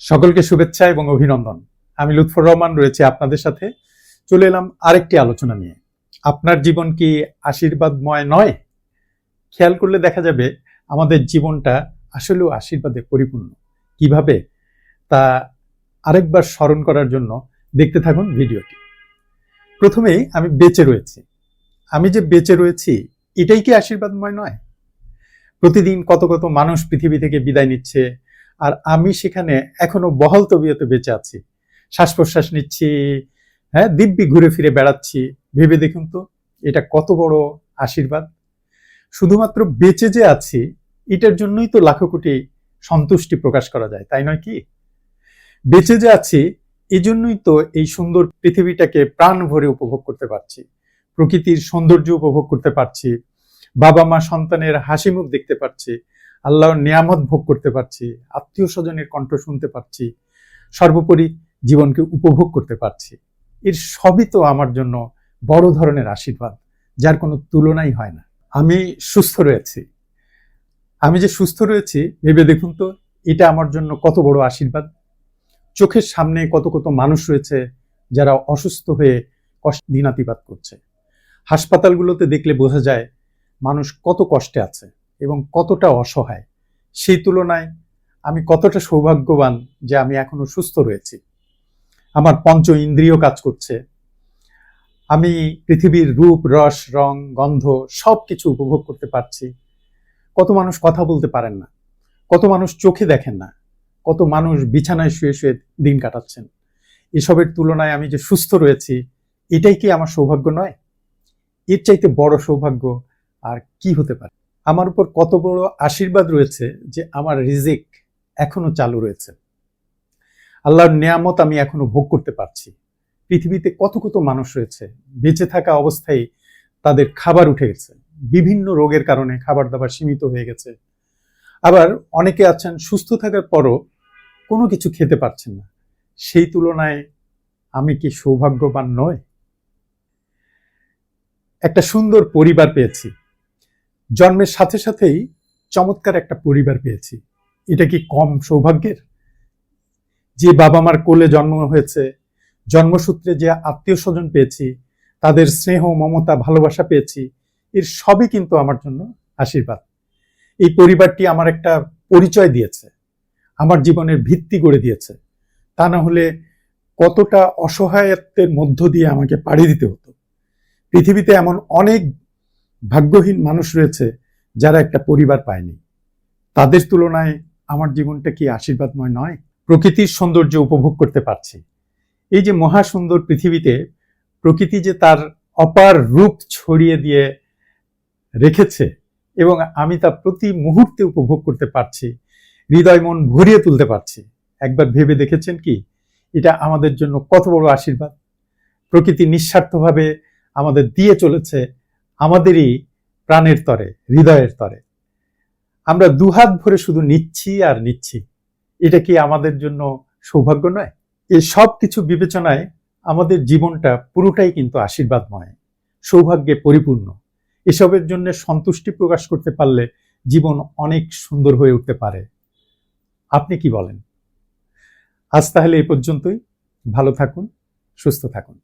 সকলকে শুভেচ্ছা এবং অভিনন্দন। আমি লুৎফর রহমান রয়েছে আপনাদের সাথে। চলে এলাম আরেকটি আলোচনা নিয়ে। আপনার জীবন কি আশীর্বাদময় নয়? খেয়াল করলে দেখা যাবে আমাদের জীবনটা আসলেও আশীর্বাদে পরিপূর্ণ। কিভাবে তা আরেকবার স্মরণ করার জন্য দেখতে থাকুন ভিডিওটি। প্রথমেই আমি বেঁচে রয়েছি। আমি যে বেঁচে রয়েছি এটাই কি আশীর্বাদময় নয়? প্রতিদিন কত কত মানুষ পৃথিবী থেকে বিদায় নিচ্ছে, আর আমি সেখানে এখনো বহাল তবিয়তে বেঁচে আছি, শ্বাস প্রশ্বাস নিচ্ছি, দিব্যি ঘুরে ফিরে বেড়াচ্ছি। ভেবে দেখুন তো এটা কত বড় আশীর্বাদ। শুধুমাত্র বেঁচে যে আছি এটার জন্যই তো লাখো কোটি সন্তুষ্টি প্রকাশ করা যায়, তাই নয় কি? বেঁচে যে আছি এই জন্যই তো এই সুন্দর পৃথিবীটাকে প্রাণ ভরে উপভোগ করতে পারছি, প্রকৃতির সৌন্দর্য উপভোগ করতে পারছি, বাবা মা সন্তানের হাসি মুখ দেখতে পারছি, আল্লাহর নিয়ামত ভোগ করতে পারছি, আত্মীয় স্বজনের কণ্ঠ শুনতে পারছি, সর্বোপরি জীবনকে উপভোগ করতে পারছি। এর সবই তো আমার জন্য বড় ধরনের আশীর্বাদ, যার কোনো তুলনাই হয় না। আমি সুস্থ রয়েছি। আমি যে সুস্থ রয়েছি ভেবে দেখুন তো এটা আমার জন্য কত বড় আশীর্বাদ। চোখের সামনে কত কত মানুষ রয়েছে যারা অসুস্থ হয়ে কষ্ট দিনাতিপাত করছে। হাসপাতালগুলোতে দেখলে বোঝা যায় মানুষ কত কষ্টে আছে এবং কতটা অসহায়। সেই তুলনায় আমি কতটা সৌভাগ্যবান যে আমি এখনো সুস্থ রয়েছি। আমার পঞ্চ ইন্দ্রিয় কাজ করছে। আমি পৃথিবীর রূপ, রস, রং, গন্ধ সবকিছু উপভোগ করতে পারছি। কত মানুষ কথা বলতে পারেন না, কত মানুষ চোখে দেখেন না, কত মানুষ বিছানায় শুয়ে শুয়ে দিন কাটাচ্ছেন। এসবের তুলনায় আমি যে সুস্থ রয়েছি এটাই কি আমার সৌভাগ্য নয়? এর চাইতে বড় সৌভাগ্য আর কি হতে পারে? আমার উপর কত বড় আশীর্বাদ রয়েছে যে আমার রিজিক এখনো চালু রয়েছে, আল্লাহর নিয়ামত আমি এখনো ভোগ করতে পারছি। পৃথিবীতে কত কত মানুষ রয়েছে বেঁচে থাকা অবস্থায় তাদের খাবার উঠে গেছে, বিভিন্ন রোগের কারণে খাবার দাবার সীমিত হয়ে গেছে। আবার অনেকে আছেন সুস্থ থাকার পরও কোনো কিছু খেতে পারছেন না। সেই তুলনায় আমি কি সৌভাগ্যবান নই? একটা সুন্দর পরিবার পেয়েছি, জন্মের সাথে সাথেই চমৎকার একটা পরিবার পেয়েছি। এটা কি কম সৌভাগ্যের? যে বাবা মার কোলে জন্ম হয়েছে, জন্মসূত্রে যে আত্মীয় স্বজন পেয়েছি, তাদের স্নেহ, মমতা, ভালোবাসা পেয়েছি, এর সবই কিন্তু আমার জন্য আশীর্বাদ। এই পরিবারটি আমার একটা পরিচয় দিয়েছে, আমার জীবনের ভিত্তি গড়ে দিয়েছে। তা না হলে কতটা অসহায়ত্বের মধ্য দিয়ে আমাকে পাড়ি দিতে হতো। পৃথিবীতে এমন অনেক ভাগ্যহীন মানুষ রয়েছে যারা একটা পরিবার পায়নি। তাদের তুলনায় আমার জীবনটা কি আশীর্বাদময় নয়? প্রকৃতির সৌন্দর্য উপভোগ করতে পারছি। এই যে মহা সুন্দর পৃথিবীতে প্রকৃতি যে তার অপার রূপ ছড়িয়ে দিয়ে রেখেছে এবং আমি তা প্রতি মুহূর্তে উপভোগ করতে পারছি, হৃদয় মন ভরিয়ে তুলতে পারছি। একবার ভেবে দেখেছেন কি এটা আমাদের জন্য কত বড় আশীর্বাদ? প্রকৃতি নিঃস্বার্থভাবে আমাদের দিয়ে চলেছে আমাদেরই প্রাণের তরে, হৃদয়ের তরে। আমরা দুহাত ভরে শুধু নিচ্ছি আর নিচ্ছি। এটা কি আমাদের জন্য সৌভাগ্য নয়? এই সব কিছু বিবেচনায় আমাদের জীবনটা পুরোটাই কিন্তু আশীর্বাদময়, সৌভাগ্যে পরিপূর্ণ। এসবের জন্য সন্তুষ্টি প্রকাশ করতে পারলে জীবন অনেক সুন্দর হয়ে উঠতে পারে। আপনি কি বলেন? আজ তাহলে এই পর্যন্তই। ভালো থাকুন, সুস্থ থাকুন।